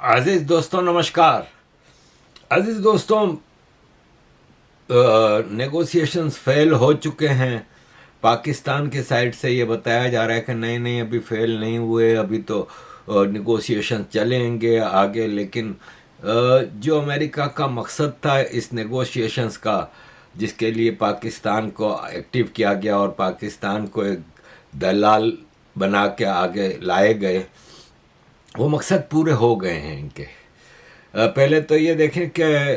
अजीज दोस्तों नमस्कार। अजीज दोस्तों, नेगोशिएशंस फेल हो चुके हैं। पाकिस्तान के साइड से ये बताया जा रहा है कि नहीं नहीं अभी फेल नहीं हुए, अभी तो नेगोशिएशन चलेंगे आगे। लेकिन जो अमेरिका का मकसद था इस नेगोशिएशंस का, जिसके लिए पाकिस्तान को एक्टिव किया गया और पाकिस्तान को एक दलाल बना के आगे लाए गए, वो मकसद पूरे हो गए हैं इनके। पहले तो ये देखें कि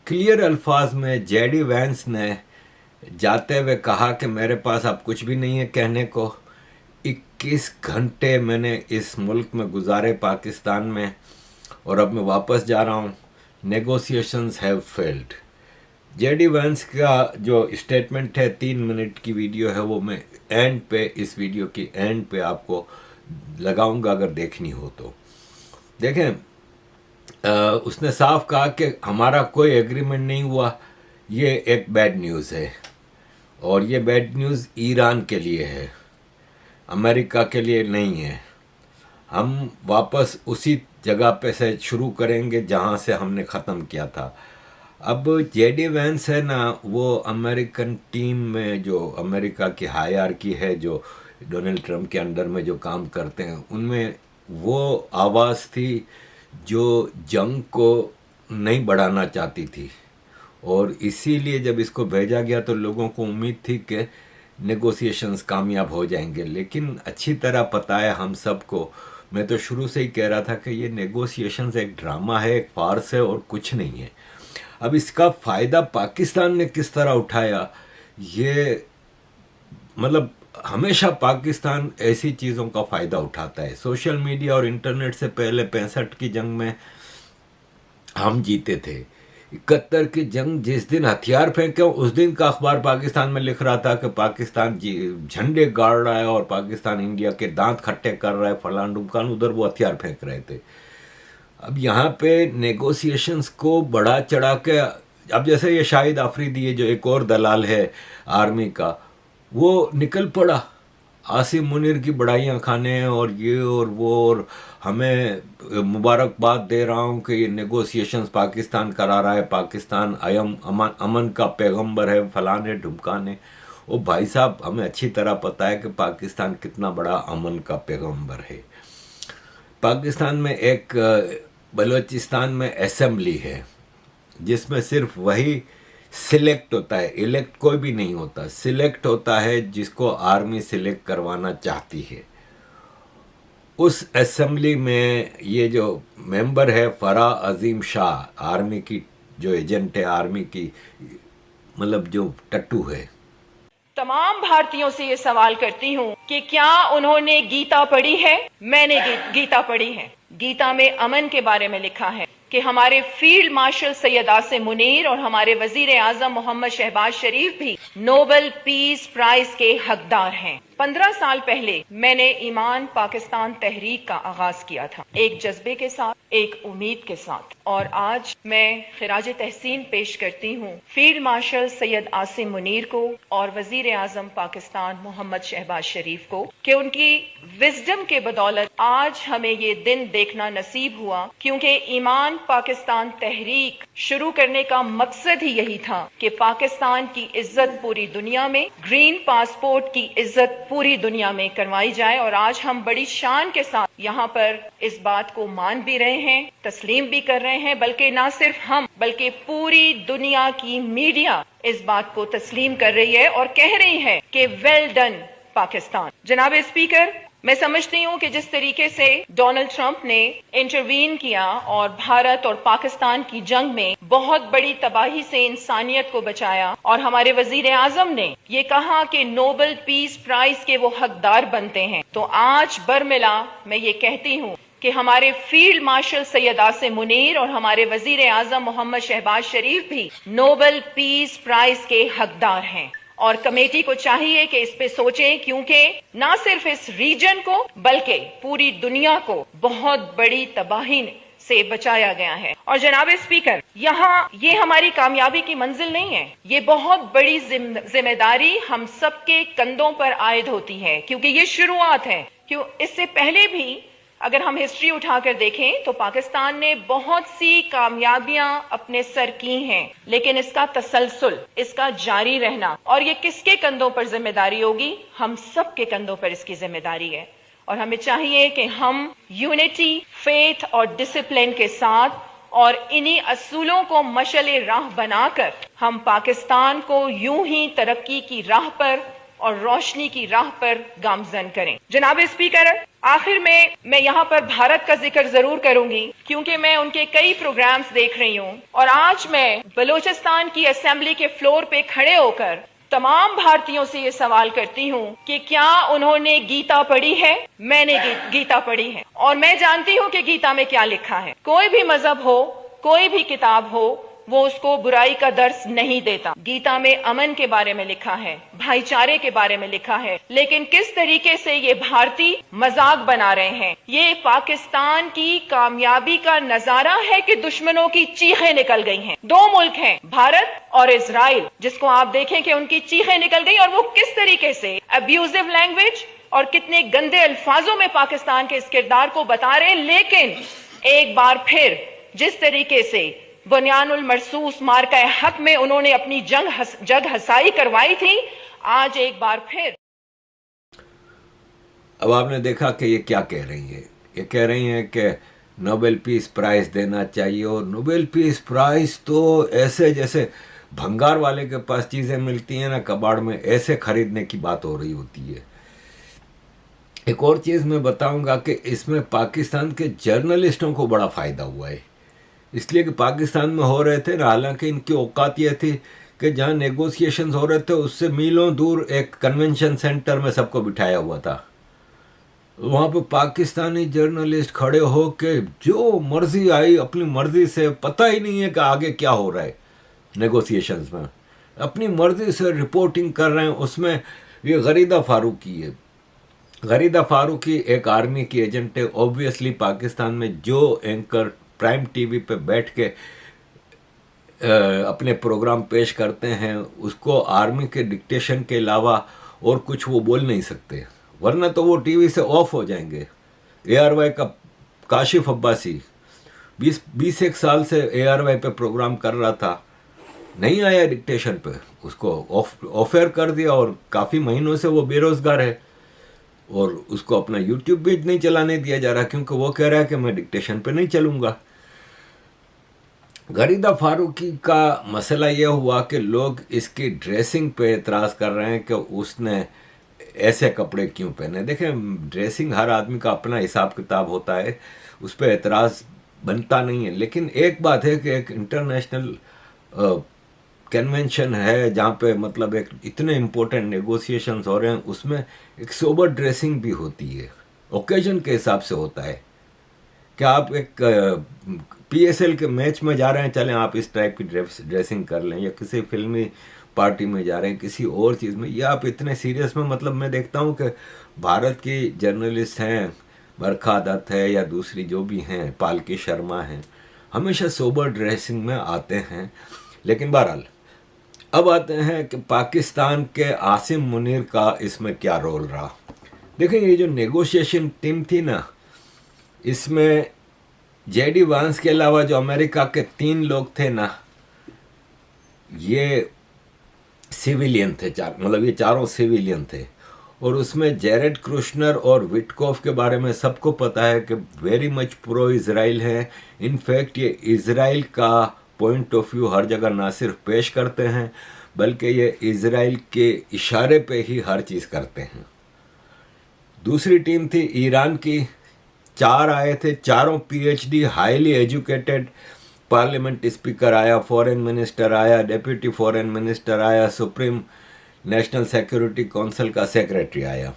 क्लियर अल्फाज में जेडी वैंस ने जाते हुए कहा कि मेरे पास अब कुछ भी नहीं है कहने को। 21 घंटे मैंने इस मुल्क में गुजारे पाकिस्तान में, और अब मैं वापस जा रहा हूँ। Negotiations have failed. JD Vance का जो स्टेटमेंट है, 3 मिनट की वीडियो है, वो मैं एंड पे, इस वीडियो की एंड पे आपको लगाऊंगा अगर देखनी हो तो देखें। उसने साफ कहा कि हमारा कोई एग्रीमेंट नहीं हुआ, ये एक बैड न्यूज़ है, और ये बैड न्यूज़ ईरान के लिए है, अमेरिका के लिए नहीं है। हम वापस उसी जगह पे से शुरू करेंगे जहाँ से हमने ख़त्म किया था। अब जेडी वैंस है ना, वो अमेरिकन टीम में, जो अमेरिका की हायरार्की है, जो डोनाल्ड ट्रंप के अंडर में जो काम करते हैं, उनमें वो आवाज़ थी जो जंग को नहीं बढ़ाना चाहती थी। और इसीलिए जब इसको भेजा गया तो लोगों को उम्मीद थी कि नेगोशिएशंस कामयाब हो जाएंगे। लेकिन अच्छी तरह पता है हम सबको, मैं तो शुरू से ही कह रहा था कि ये नेगोशिएशंस एक ड्रामा है, एक फार्स है और कुछ नहीं है। अब इसका फ़ायदा पाकिस्तान ने किस तरह उठाया, ये मतलब हमेशा पाकिस्तान ऐसी चीज़ों का फ़ायदा उठाता है। सोशल मीडिया और इंटरनेट से पहले 65 की जंग में हम जीते थे। 71 की जंग जिस दिन हथियार फेंके उस दिन का अखबार पाकिस्तान में लिख रहा था कि पाकिस्तान झंडे गाड़ रहा है और पाकिस्तान इंडिया के दांत खट्टे कर रहा है, फलान ढुमकान। उधर वो हथियार फेंक रहे थे। अब यहाँ पे नेगोशिएशंस को बढ़ा चढ़ा के, अब जैसे ये शाहिद आफरीदी, ये जो एक और दलाल है आर्मी का, वो निकल पड़ा आसिम मुनीर की बड़ाइयाँ खाने और ये और वो, और हमें मुबारकबाद दे रहा हूँ कि ये नेगोशिएशंस पाकिस्तान करा रहा है, पाकिस्तान अमन का पैगंबर है, फलाने ढुमकाने। ओ भाई साहब, हमें अच्छी तरह पता है कि पाकिस्तान कितना बड़ा अमन का पैगंबर है। पाकिस्तान में एक बलूचिस्तान में असेंबली है जिसमें सिर्फ वही सिलेक्ट होता है, इलेक्ट कोई भी नहीं होता, सिलेक्ट होता है जिसको आर्मी सिलेक्ट करवाना चाहती है। उस असेंबली में ये जो मेंबर है फराह अजीम शाह, आर्मी की जो एजेंट है, आर्मी की मतलब जो टट्टू है। तमाम भारतीयों से ये सवाल करती हूँ कि क्या उन्होंने गीता पढ़ी है? मैंने गीता पढ़ी है। गीता में अमन के बारे में लिखा है कि हमारे फील्ड मार्शल सैयद आसिम मुनीर और हमारे वजीर आजम मोहम्मद शहबाज शरीफ भी नोबेल पीस प्राइज के हकदार हैं। 15 साल पहले मैंने ईमान पाकिस्तान तहरीक का आगाज किया था, एक जज्बे के साथ, एक उम्मीद के साथ, और आज मैं खिराज तहसीन पेश करती हूँ फील्ड मार्शल सैयद आसिम मुनीर को और वजीर आजम पाकिस्तान मोहम्मद शहबाज शरीफ को कि उनकी विजडम के बदौलत आज हमें ये दिन देखना नसीब हुआ। क्योंकि ईमान पाकिस्तान तहरीक शुरू करने का मकसद ही यही था कि पाकिस्तान की इज्जत पूरी दुनिया में, ग्रीन पासपोर्ट की इज्जत पूरी दुनिया में करवाई जाए। और आज हम बड़ी शान के साथ यहाँ पर इस बात को मान भी रहे हैं, तस्लीम भी कर रहे हैं, बल्कि ना सिर्फ हम बल्कि पूरी दुनिया की मीडिया इस बात को तस्लीम कर रही है और कह रही है कि वेल डन पाकिस्तान। जनाब स्पीकर, मैं समझती हूँ कि जिस तरीके से डोनाल्ड ट्रंप ने इंटरवीन किया और भारत और पाकिस्तान की जंग में बहुत बड़ी तबाही से इंसानियत को बचाया, और हमारे वजीर आजम ने ये कहा कि नोबेल पीस प्राइज के वो हकदार बनते हैं, तो आज बरमिला मैं ये कहती हूँ कि हमारे फील्ड मार्शल सैयद आसिम मुनीर और हमारे वजीर आजम मोहम्मद शहबाज शरीफ भी नोबेल पीस प्राइज के हकदार हैं। और कमेटी को चाहिए कि इस पे सोचें, क्योंकि ना सिर्फ इस रीजन को बल्कि पूरी दुनिया को बहुत बड़ी तबाही से बचाया गया है। और जनाब स्पीकर, यहाँ ये हमारी कामयाबी की मंजिल नहीं है, ये बहुत बड़ी जिम्मेदारी हम सबके कंधों पर आयद होती है, क्योंकि ये शुरुआत है। क्यों इससे पहले भी अगर हम हिस्ट्री उठाकर देखें तो पाकिस्तान ने बहुत सी कामयाबियां अपने सर की हैं, लेकिन इसका तसलसल, इसका जारी रहना, और ये किसके कंधों पर जिम्मेदारी होगी? हम सब के कंधों पर इसकी जिम्मेदारी है। और हमें चाहिए कि हम यूनिटी, फेथ और डिसिप्लिन के साथ और इन्हीं असूलों को मशले राह बनाकर हम पाकिस्तान को यूं ही तरक्की की राह पर और रोशनी की राह पर गामजन करें। जनाब स्पीकर, आखिर में मैं यहाँ पर भारत का जिक्र जरूर करूंगी, क्योंकि मैं उनके कई प्रोग्राम्स देख रही हूँ और आज मैं बलूचिस्तान की असेंबली के फ्लोर पे खड़े होकर तमाम भारतीयों से ये सवाल करती हूँ कि क्या उन्होंने गीता पढ़ी है? मैंने गीता पढ़ी है और मैं जानती हूँ कि गीता में क्या लिखा है। कोई भी मजहब हो, कोई भी किताब हो, वो उसको बुराई का दर्स नहीं देता। गीता में अमन के बारे में लिखा है, भाईचारे के बारे में लिखा है, लेकिन किस तरीके से ये भारतीय मजाक बना रहे हैं। ये पाकिस्तान की कामयाबी का नजारा है कि दुश्मनों की चीखें निकल गई हैं। दो मुल्क हैं, भारत और इजराइल, जिसको आप देखें कि उनकी चीखें निकल गई और वो किस तरीके से अब्यूजिव लैंग्वेज और कितने गंदे अल्फाजों में पाकिस्तान के इस किरदार को बता रहे हैं। लेकिन एक बार फिर जिस तरीके से बुनियानुल मरसूस मार्का हक में उन्होंने अपनी जग हसाई करवाई थी, आज एक बार फिर। अब आपने देखा कि ये क्या कह रही है। ये कह रही हैं कि नोबेल पीस प्राइज देना चाहिए, और नोबेल पीस प्राइज तो ऐसे जैसे भंगार वाले के पास चीज़ें मिलती हैं ना कबाड़ में, ऐसे खरीदने की बात हो रही होती है। एक और चीज़ मैं बताऊंगा कि इसमें पाकिस्तान के जर्नलिस्टों को बड़ा फ़ायदा हुआ है, इसलिए कि पाकिस्तान में हो रहे थे ना, हालांकि इनकी औकात ये थी कि जहाँ नेगोशिएशंस हो रहे थे उससे मीलों दूर एक कन्वेंशन सेंटर में सबको बिठाया हुआ था। वहाँ पे पाकिस्तानी जर्नलिस्ट खड़े हो के जो मर्जी आई अपनी मर्जी से, पता ही नहीं है कि आगे क्या हो रहा है नेगोशिएशंस में, अपनी मर्जी से रिपोर्टिंग कर रहे हैं। उसमें ये गरीदा फारूकी है। गरीदा फारूकी एक आर्मी की एजेंट है। ऑब्वियसली पाकिस्तान में जो एंकर प्राइम टीवी पे बैठ के अपने प्रोग्राम पेश करते हैं उसको आर्मी के डिक्टेशन के अलावा और कुछ वो बोल नहीं सकते, वरना तो वो टीवी से ऑफ हो जाएंगे। ARY का काशिफ अब्बासी 20 साल से ARY पे प्रोग्राम कर रहा था, नहीं आया डिक्टेशन पे, उसको ऑफ एयर कर दिया और काफ़ी महीनों से वो बेरोज़गार है और उसको अपना YouTube भी नहीं चलाने दिया जा रहा, क्योंकि वो कह रहा है कि मैं डिक्टेशन पे नहीं चलूँगा। गरीदा फारूकी का मसला यह हुआ कि लोग इसकी ड्रेसिंग पे एतराज़ कर रहे हैं कि उसने ऐसे कपड़े क्यों पहने। देखें, ड्रेसिंग हर आदमी का अपना हिसाब किताब होता है, उस पर एतराज़ बनता नहीं है। लेकिन एक बात है कि एक इंटरनेशनल कन्वेंशन है जहाँ पे मतलब एक इतने इम्पोर्टेंट नेगोशिएशंस हो रहे हैं, उसमें एक सोबर ड्रेसिंग भी होती है, ओकेजन के हिसाब से होता है। क्या आप एक PSL के मैच में जा रहे हैं, चलें आप इस टाइप की ड्रेसिंग कर लें, या किसी फिल्मी पार्टी में जा रहे हैं, किसी और चीज़ में, या आप इतने सीरियस में, मतलब मैं देखता हूँ कि भारत की जर्नलिस्ट हैं, बरखा दत्त है या दूसरी जो भी हैं, पालकी शर्मा हैं, हमेशा सोबर ड्रेसिंग में आते हैं। लेकिन बहरहाल अब आते हैं कि पाकिस्तान के आसिम मुनीर का इसमें क्या रोल रहा। देखें, ये जो नेगोशिएशन टीम थी ना, इसमें JD वांस के अलावा जो अमेरिका के 3 लोग थे ना, ये सिविलियन थे, मतलब ये चारों सिविलियन थे। और उसमें जेरेड क्रूशनर और विटकॉफ के बारे में सबको पता है कि वेरी मच प्रो इज़राइल है। इनफैक्ट ये इज़राइल का पॉइंट ऑफ व्यू हर जगह ना सिर्फ पेश करते हैं, बल्कि ये इज़राइल के इशारे पे ही हर चीज़ करते हैं। दूसरी टीम थी ईरान की, 4 आए थे, चारों PhD highly educated. Parliament speaker आया, फॉरेन मिनिस्टर आया, डेप्यूटी फॉरेन मिनिस्टर आया, सुप्रीम नेशनल सिक्योरिटी काउंसिल का सेक्रेटरी आया।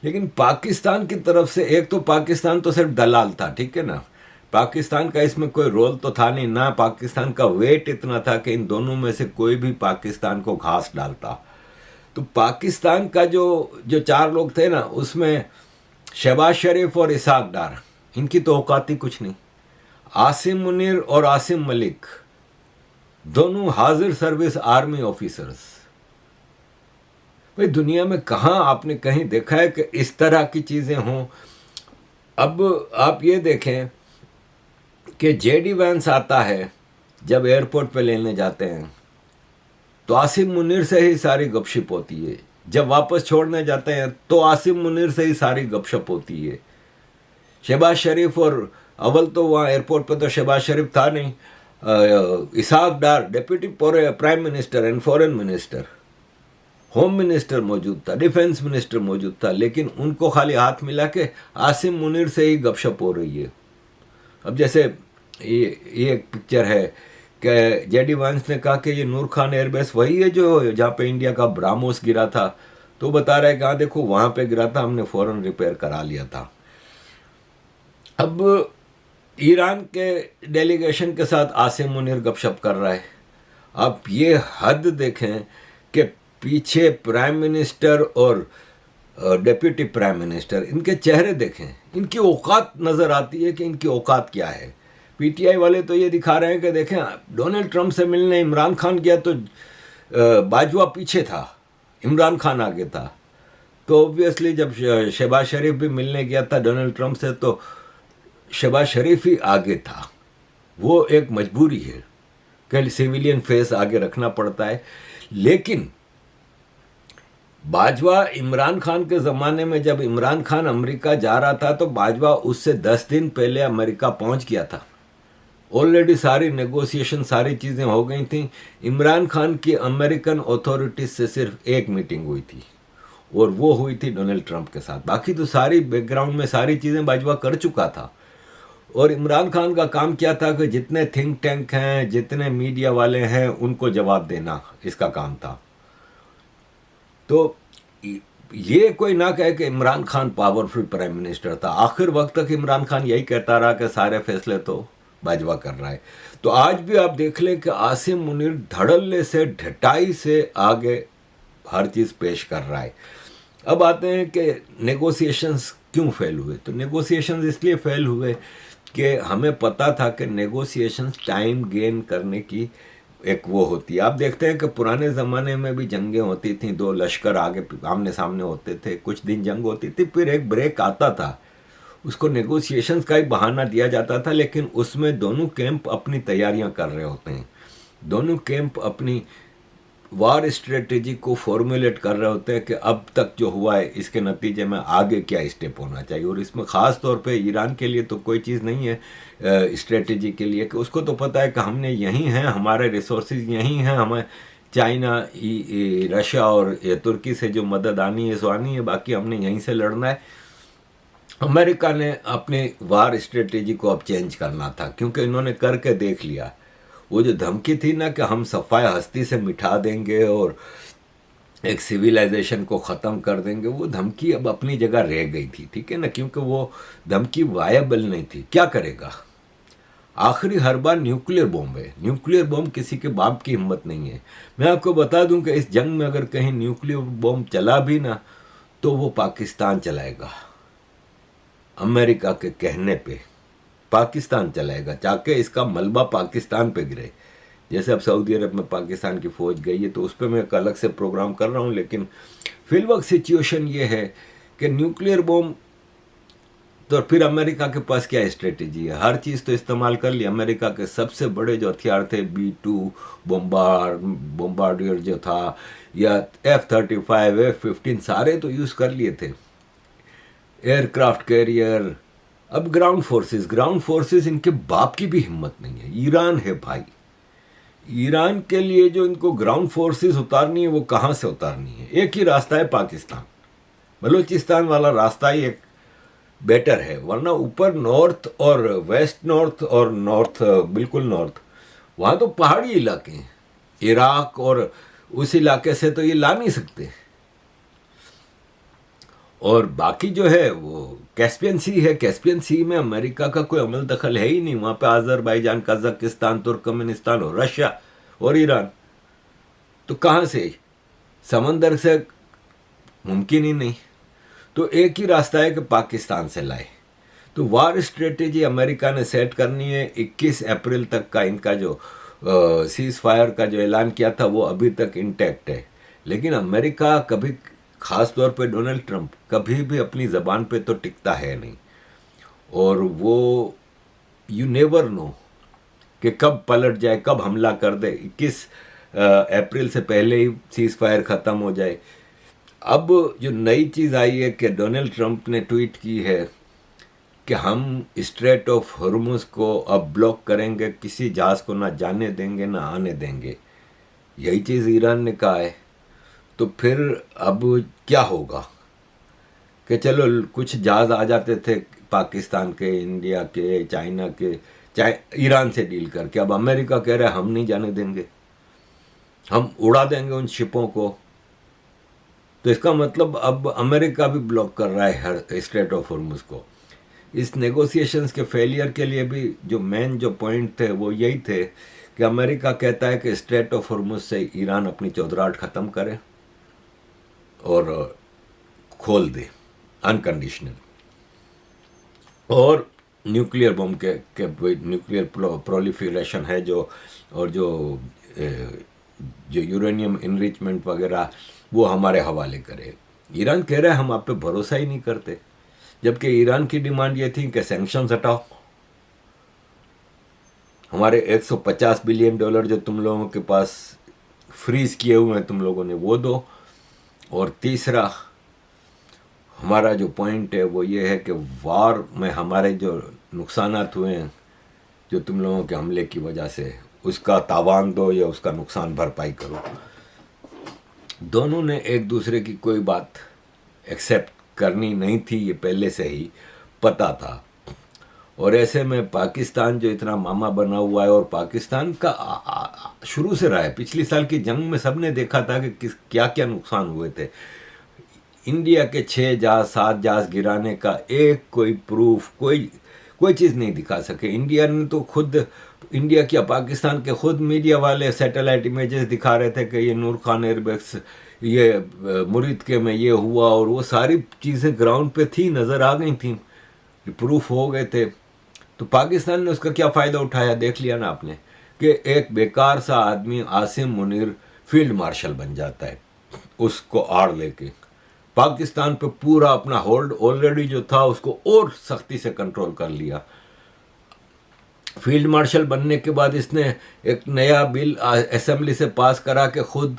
लेकिन पाकिस्तान की तरफ से, एक तो पाकिस्तान तो सिर्फ दलाल था, ठीक है ना, पाकिस्तान का इसमें कोई रोल तो था नहीं ना। पाकिस्तान का वेट इतना था कि इन दोनों में से कोई भी पाकिस्तान को घास डालता। तो पाकिस्तान का जो 4 लोग थे ना, उसमें शहबाज शरीफ और इसहाक डार, इनकी तो औकात ही कुछ नहीं। आसिम मुनीर और आसिम मलिक दोनों हाजिर सर्विस आर्मी ऑफिसर्स। भाई दुनिया में कहाँ आपने कहीं देखा है कि इस तरह की चीज़ें हों? अब आप ये देखें कि जेडी वैंस आता है, जब एयरपोर्ट पे लेने जाते हैं तो आसिम मुनीर से ही सारी गपशप होती है, जब वापस छोड़ने जाते हैं तो आसिम मुनीर से ही सारी गपशप होती है। शहबाज शरीफ और अव्वल तो वहाँ एयरपोर्ट पे तो शहबाज शरीफ था नहीं, Ishaq Dar deputy prime minister and foreign minister, home minister मौजूद था, डिफेंस मिनिस्टर मौजूद था, लेकिन उनको खाली हाथ मिला के आसिम मुनीर से ही गपशप हो रही है। अब जैसे ये एक पिक्चर है कि जेडी वांस ने कहा कि ये नूर खान एयरबेस वही है जो जहाँ पे इंडिया का ब्राह्मोस गिरा था, तो बता रहा है कि हाँ देखो वहाँ पे गिरा था, हमने फ़ौरन रिपेयर करा लिया था। अब ईरान के डेलीगेशन के साथ आसिम मुनीर गपशप कर रहा है। आप ये हद देखें कि पीछे प्राइम मिनिस्टर और डिप्टी प्राइम मिनिस्टर, इनके चेहरे देखें, इनकी औकात नज़र आती है कि इनकी औकात क्या है। पीटीआई वाले तो ये दिखा रहे हैं कि देखें डोनाल्ड ट्रंप से मिलने इमरान खान गया तो बाजवा पीछे था, इमरान खान आगे था। तो ऑब्वियसली जब शहबाज शरीफ भी मिलने गया था डोनाल्ड ट्रंप से तो शहबाज शरीफ ही आगे था। वो एक मजबूरी है कि सिविलियन फेस आगे रखना पड़ता है। लेकिन बाजवा इमरान खान के ज़माने में जब इमरान खान अमेरिका जा रहा था तो बाजवा उससे 10 दिन पहले अमेरिका पहुंच गया था। ऑलरेडी सारी नेगोशिएशन, सारी चीज़ें हो गई थी। इमरान खान की अमेरिकन अथॉरिटीज से सिर्फ एक मीटिंग हुई थी और वो हुई थी डोनाल्ड ट्रंप के साथ। बाकी तो सारी बैकग्राउंड में सारी चीज़ें बाजवा कर चुका था। और इमरान खान का काम क्या था कि जितने थिंक टैंक हैं, जितने मीडिया वाले हैं, उनको जवाब देना इसका काम था। तो ये कोई ना कहे कि Imran Khan powerful prime minister था। आखिर वक्त तक इमरान खान यही कहता रहा कि सारे फैसले तो बाजवा कर रहा है। तो आज भी आप देख लें कि आसिम मुनीर धड़ल्ले से, ढटाई से आगे हर चीज़ पेश कर रहा है। अब आते हैं कि नेगोशिएशंस क्यों फेल हुए। तो नेगोशिएशंस इसलिए फेल हुए कि हमें पता था कि नेगोशिएशंस टाइम गेन करने की एक वो होती है। आप देखते हैं कि पुराने ज़माने में भी जंगें होती थी, दो लश्कर आगे आमने सामने होते थे, कुछ दिन जंग होती थी, फिर एक ब्रेक आता था, उसको नेगोशिएशंस का ही बहाना दिया जाता था। लेकिन उसमें दोनों कैंप अपनी तैयारियां कर रहे होते हैं, दोनों कैंप अपनी वार स्ट्रेटेजी को फॉर्मुलेट कर रहे होते हैं कि अब तक जो हुआ है इसके नतीजे में आगे क्या स्टेप होना चाहिए। और इसमें ख़ास तौर पे ईरान के लिए तो कोई चीज़ नहीं है स्ट्रेटेजी के लिए, कि उसको तो पता है कि हमने यहीं हैं, हमारे रिसोर्सेज यहीं हैं, हमें चाइना, रशिया और तुर्की से जो मदद आनी है सो आनी है, बाकी हमने यहीं से लड़ना है। अमेरिका ने अपनी वार स्ट्रेटेजी को अब चेंज करना था, क्योंकि इन्होंने करके देख लिया। वो जो धमकी थी ना कि हम सफ़ाई हस्ती से मिटा देंगे और एक सिविलाइजेशन को ख़त्म कर देंगे, वो धमकी अब अपनी जगह रह गई थी, ठीक है ना, क्योंकि वो धमकी वायबल नहीं थी। क्या करेगा, आखिरी हर बार न्यूक्लियर बॉम्ब है। न्यूक्लियर बॉम्ब किसी के बाप की हिम्मत नहीं है। मैं आपको बता दूं कि इस जंग में अगर कहीं न्यूक्लियर बॉम्ब चला भी ना तो वो पाकिस्तान चलाएगा। अमेरिका के कहने पे पाकिस्तान चलाएगा, चाहे इसका मलबा पाकिस्तान पे गिरे। जैसे अब सऊदी अरब में पाकिस्तान की फ़ौज गई है तो उस पर मैं एक अलग से प्रोग्राम कर रहा हूँ। लेकिन फिलवक्त सिचुएशन ये है कि न्यूक्लियर बॉम्ब तो फिर अमेरिका के पास क्या स्ट्रेटेजी है, हर चीज़ तो इस्तेमाल कर ली। अमेरिका के सबसे बड़े जो हथियार थे B-2 बॉम्बार्डियर जो था, या F-35 F-15 सारे तो यूज़ कर लिए थे, एयरक्राफ्ट कैरियर। अब ग्राउंड फोर्सेस इनके बाप की भी हिम्मत नहीं है। ईरान है भाई, ईरान के लिए जो इनको ग्राउंड फोर्सेस उतारनी है वो कहाँ से उतारनी है। एक ही रास्ता है, पाकिस्तान बलूचिस्तान वाला रास्ता ही एक बेटर है, वरना ऊपर नॉर्थ और वेस्ट नॉर्थ और नॉर्थ, बिल्कुल नॉर्थ, वहाँ तो पहाड़ी इलाके हैं। इराक और उस इलाके से तो ये ला नहीं सकते। और बाकी जो है वो कैस्पियन सी है, कैस्पियन सी में अमेरिका का कोई अमल दखल है ही नहीं। वहाँ पे अजरबैजान, कजाकिस्तान, तुर्कमेनिस्तान और रशिया और ईरान, तो कहाँ से, समंदर से मुमकिन ही नहीं। तो एक ही रास्ता है कि पाकिस्तान से लाए। तो वार स्ट्रेटेजी अमेरिका ने सेट करनी है। 21 अप्रैल तक का इनका जो सीज फायर का जो ऐलान किया था वो अभी तक इंटैक्ट है। लेकिन अमेरिका कभी, ख़ास तौर पे डोनाल्ड ट्रंप, कभी भी अपनी ज़बान पे तो टिकता है नहीं। और वो यू नेवर नो कि कब पलट जाए, कब हमला कर दे, 21 अप्रैल से पहले ही सीज फायर ख़त्म हो जाए। अब जो नई चीज़ आई है कि डोनाल्ड ट्रंप ने ट्वीट की है कि हम स्ट्रेट ऑफ हॉर्मुज़ को अब ब्लॉक करेंगे, किसी जहाज़ को ना जाने देंगे ना आने देंगे। यही चीज़ ईरान ने कहा है। तो फिर अब क्या होगा कि चलो कुछ जहाज़ आ जाते थे पाकिस्तान के, इंडिया के, चाइना के, चाहे ईरान से डील करके, अब अमेरिका कह रहा है हम नहीं जाने देंगे, हम उड़ा देंगे उन शिपों को। तो इसका मतलब अब अमेरिका भी ब्लॉक कर रहा है हर स्ट्रेट ऑफ हॉर्मुज़ को। इस नेगोशिएशंस के फेलियर के लिए भी जो मेन जो पॉइंट थे वो यही थे कि अमेरिका कहता है कि स्ट्रेट ऑफ हॉर्मुज़ से ईरान अपनी चौधराहट ख़त्म करे और खोल दे अनकंडीशनल, और न्यूक्लियर बम के न्यूक्लियर प्रोलिफरेशन है जो, और जो यूरेनियम इनरिचमेंट वगैरह वो हमारे हवाले करे। ईरान कह रहा है हम आप पे भरोसा ही नहीं करते, जबकि ईरान की डिमांड ये थी कि सैंक्शंस हटाओ, हमारे $150 बिलियन जो तुम लोगों के पास फ्रीज किए हुए हैं तुम लोगों ने वो दो, और तीसरा हमारा जो पॉइंट है वो ये है कि वार में हमारे जो नुकसानात हुए हैं जो तुम लोगों के हमले की वजह से, उसका तावान दो या उसका नुकसान भरपाई करो। दोनों ने एक दूसरे की कोई बात एक्सेप्ट करनी नहीं थी, ये पहले से ही पता था। और ऐसे में पाकिस्तान जो इतना मामा बना हुआ है, और पाकिस्तान का शुरू से रहा है, पिछली साल की जंग में सबने देखा था कि क्या क्या नुकसान हुए थे। इंडिया के 6 जहाज 7 जहाज गिराने का एक कोई प्रूफ, कोई चीज़ नहीं दिखा सके। इंडिया ने तो खुद, इंडिया क्या पाकिस्तान के खुद मीडिया वाले सैटेलाइट इमेजेस दिखा रहे थे कि ये नूर खान एयरबेस, ये मुरीद के में ये हुआ, और वो सारी चीज़ें ग्राउंड पे थी, नज़र आ गई थी, प्रूफ हो गए थे। तो पाकिस्तान ने उसका क्या फ़ायदा उठाया, देख लिया ना आपने, कि एक बेकार सा आदमी आसिम मुनीर फील्ड मार्शल बन जाता है, उसको आड़ लेके पाकिस्तान पे पूरा अपना होल्ड ऑलरेडी जो था उसको और सख्ती से कंट्रोल कर लिया। फील्ड मार्शल बनने के बाद इसने एक नया बिल असेंबली से पास करा के खुद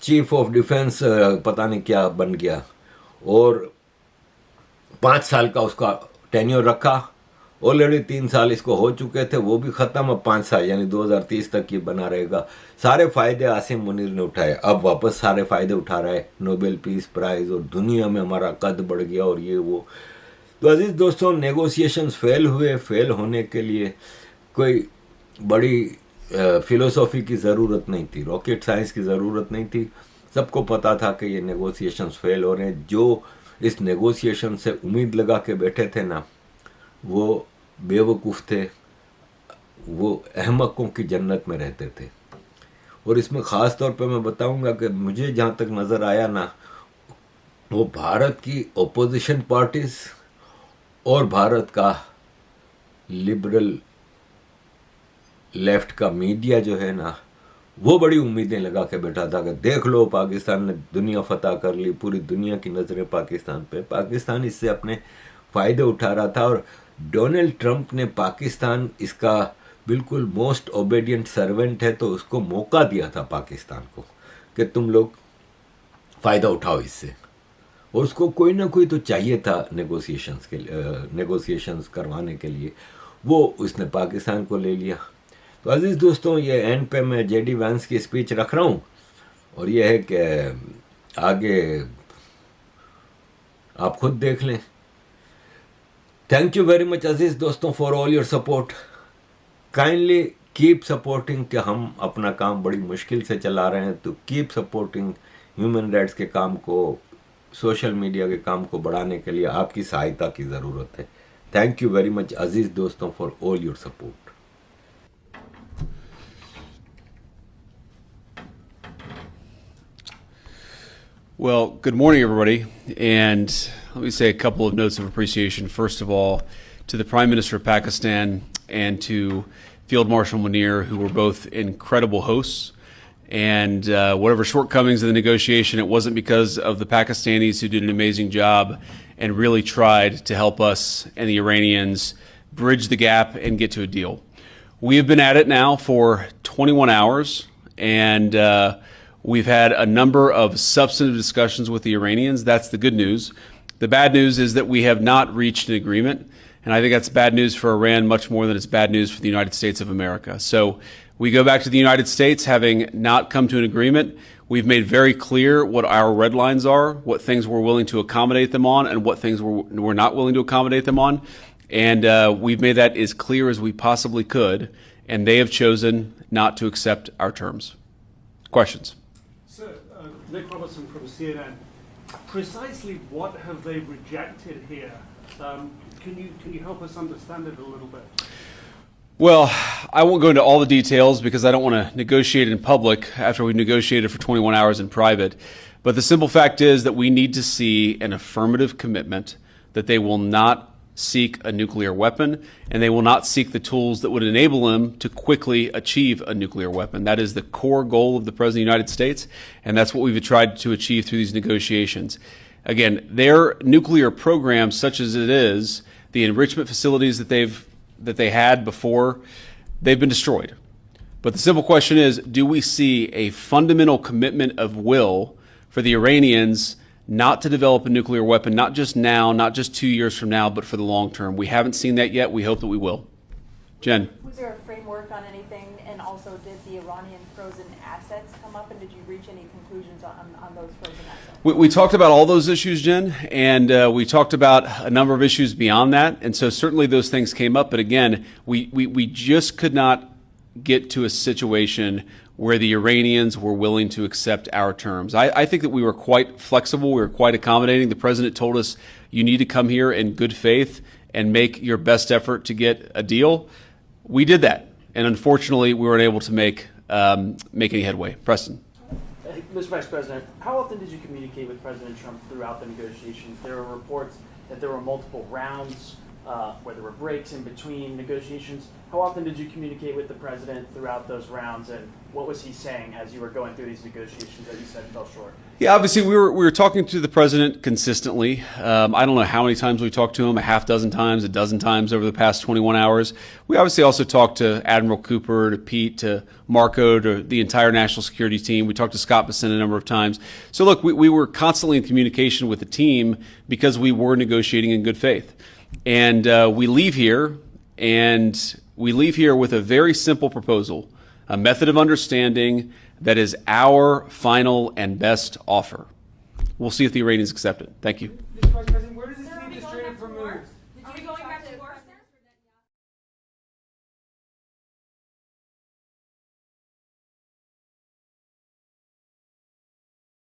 चीफ ऑफ डिफेंस पता नहीं क्या बन गया, और 5 साल का उसका टेन्योर रखा। ऑलरेडी 3 साल इसको हो चुके थे, वो भी ख़त्म, अब 5 साल यानी 2030 तक ये बना रहेगा। सारे फ़ायदे आसिम मुनीर ने उठाए, अब वापस सारे फ़ायदे उठा रहा है, नोबेल पीस प्राइज़, और दुनिया में हमारा कद बढ़ गया और ये वो। तो अजीज़ दोस्तों, नेगोशिएशंस फेल हुए। फेल होने के लिए कोई बड़ी फ़िलोसॉफ़ी की ज़रूरत नहीं थी, रॉकेट साइंस की ज़रूरत नहीं थी। सबको पता था कि ये नेगोशिएशंस फेल हो रहे हैं। जो इस नेगोशिएशन से उम्मीद लगा के बैठे थे ना, वो बेवकूफ़ थे, वो अहमकों की जन्नत में रहते थे। और इसमें ख़ास तौर पे मैं बताऊंगा कि मुझे जहाँ तक नज़र आया ना, वो भारत की ओपोजिशन पार्टीज़ और भारत का लिबरल लेफ्ट का मीडिया जो है ना, वो बड़ी उम्मीदें लगा के बैठा था कि देख लो पाकिस्तान ने दुनिया फतह कर ली, पूरी दुनिया की नज़रें पाकिस्तान पे, पाकिस्तान इससे अपने फ़ायदे उठा रहा था। और डोनाल्ड ट्रंप ने पाकिस्तान इसका बिल्कुल मोस्ट ओबेडिएंट सर्वेंट है, तो उसको मौका दिया था पाकिस्तान को कि तुम लोग फ़ायदा उठाओ इससे, और उसको कोई ना कोई तो चाहिए था नेगोशिएशंस करवाने के लिए, वो उसने पाकिस्तान को ले लिया। तो अजीज़ दोस्तों, ये एंड पे मैं जेडी वैंस की स्पीच रख रहा हूँ, और ये है कि आगे आप खुद देख लें। थैंक यू वेरी मच अजीज़ दोस्तों for all your support. Kindly keep supporting, कि हम अपना काम बड़ी मुश्किल से चला रहे हैं, तो कीप सपोर्टिंग ह्यूमन राइट्स के काम को, सोशल मीडिया के काम को बढ़ाने के लिए आपकी सहायता की ज़रूरत है। थैंक यू वेरी मच अजीज़ दोस्तों for all your support. Well, good morning, everybody. And let me say a couple of notes of appreciation. First of all, to the Prime Minister of Pakistan and to Field Marshal Munir, who were both incredible hosts And whatever shortcomings of the negotiation, it wasn't because of the Pakistanis, who did an amazing job and really tried to help us and the Iranians bridge the gap and get to a deal. We have been at it now for 21 hours, and we've had a number of substantive discussions with the Iranians. That's the good news. The bad news is that we have not reached an agreement, and I think that's bad news for Iran much more than it's bad news for the United States of America. So we go back to the United States having not come to an agreement. We've made very clear what our red lines are, what things we're willing to accommodate them on, and what things we're not willing to accommodate them on. And we've made that as clear as we possibly could, and they have chosen not to accept our terms. Questions? Sir, Nick Robertson from CNN. Precisely what have they rejected here? Can you help us understand it a little bit? Well, I won't go into all the details because I don't want to negotiate in public after we negotiated for 21 hours in private. But the simple fact is that we need to see an affirmative commitment that they will not seek a nuclear weapon, and they will not seek the tools that would enable them to quickly achieve a nuclear weapon. That is the core goal of the President of the United States, and that's what we've tried to achieve through these negotiations. Again, their nuclear program, such as it is, the enrichment facilities that they had before, they've been destroyed. But the simple question is, do we see a fundamental commitment of will for the Iranians not to develop a nuclear weapon, not just now, not just 2 years from now, but for the long term? We haven't seen that yet. We hope that we will. Jen. Was there a framework on anything? And also, did the Iranian frozen assets come up? And did you reach any conclusions on those frozen assets? We talked about all those issues, Jen, and we talked about a number of issues beyond that. And so certainly those things came up. But again, we just could not get to a situation where the Iranians were willing to accept our terms. I think that we were quite flexible. We were quite accommodating. The president told us, you need to come here in good faith and make your best effort to get a deal. We did that. And unfortunately, we weren't able to make any headway. Preston. Mr. Vice President, how often did you communicate with President Trump throughout the negotiations? There were reports that there were multiple rounds, where there were breaks in between negotiations. How often did you communicate with the president throughout those rounds, and what was he saying as you were going through these negotiations that you said fell short? Yeah, obviously we were talking to the president consistently. I don't know how many times we talked to him, a half dozen times, a dozen times over the past 21 hours. We obviously also talked to Admiral Cooper, to Pete, to Marco, to the entire national security team. We talked to Scott Bessent a number of times. So look, we were constantly in communication with the team because we were negotiating in good faith. And we leave here with a very simple proposal, a method of understanding that is our final and best offer. We'll see if the Iranians accept it. Thank you. Mr. Vice President, where does this leave the Strait of Hormuz? Are we going back to war, sir?